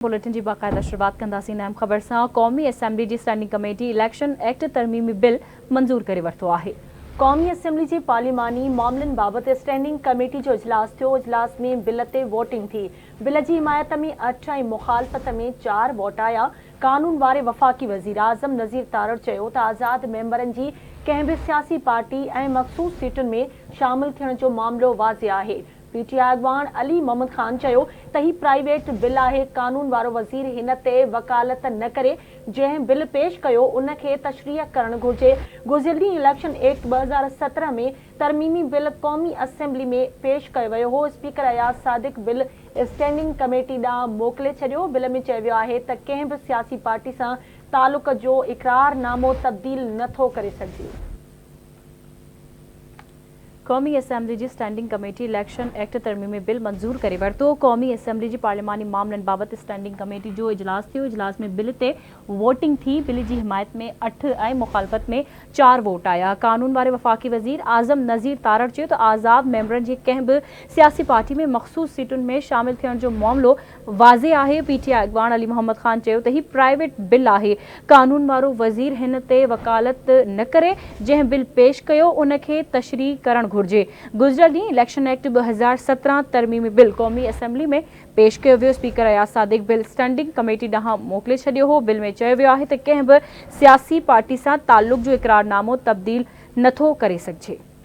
Bulletin की बाकायदा शुरुआत कंदासीं अहम ख़बर से। क़ौमी असेंबली की स्टैंडिंग कमेटी इलेक्शन एक्ट तरमीमी बिल मंजूर करे वरितो आहे। क़ौमी असेंबली की पार्लिमानी मामलन बाबत स्टैंडिंग कमेटी जो इजलास थियो। इजलास में बिल ते वोटिंग थी। बिल की हिमायत में 8 ऐं मुखालफत में 4 वोट आया। कानून वारे वफ़ाक़ी वज़ीर आज़म नज़ीर तारड़ चयो त आज़ाद मेंबरन की कंहिं भी सियासी पार्टी ऐं मखसूस सीटुन में शामिल थियण जो मामलो वाज़े आहे। पीटीआई अगवान अली मोहम्मद खान चयो त ही प्राइवेट बिल आहे। कानून वारो वज़ीर हिन ते वकालत न करे जंहिं बिल पेश कयो उन खे तशरीह करणु घुर्जे। गुज़िरियल इलेक्शन एक्ट 2017 में तरमीमी बिल क़ौमी असेंबली में पेश कयो वियो हो। स्पीकर अयाज सादिक बिल स्टैंडिंग कमेटी ॾांहुं मोकिले छॾियो। बिल में चयो वियो आहे त कंहिं बि सियासी पार्टी सां तालुक़ जो इक़रारनामो तब्दील नथो करे सघिजे। क़ौमी असेंबली की स्टैंडिंग कमेटी इलेक्शन एक्ट तरमीमी बिल मंजूर करे वरितो। क़ौमी असेंबली की पार्लिमानी मामलन बाबत स्टैंडिंग कमेटी जो इजलास थियो। इजलास में बिल ते वोटिंग थी। बिल की हिमायत में 8 ऐं मुखालफत में 4 वोट आया। कानून वारे वफ़ाक़ी वज़ीर आज़म नज़ीर तारड़ चयो त आज़ाद मेंबरन जी कंहिं बि सियासी पार्टी में मखसूस सीटुन में शामिल थियण जो मामलो वाज़े आहे। पीटीआई अगवान अली मोहम्मद खान चयो त ही प्राइवेट बिल आहे। कानून वारो वज़ीर हिन ते वकालत न करे जंहिं बिल पेश कयो उन खे तशरीह करणु घुर्जे। गुज़िरियल ॾींहुं इलेक्शन एक्ट 2017 तरमीमी बिल क़ौमी असेंबली में पेश कयो वियो। स्पीकर अयाज सादिक बिल स्टैंडिंग कमेटी ॾांहुं मोकिले छॾियो हो। बिल में चयो वियो आहे त कंहिं बि सियासी पार्टी सां ताल्लुक़ जो इक़रारनामो तब्दील नथो करे सघिजे।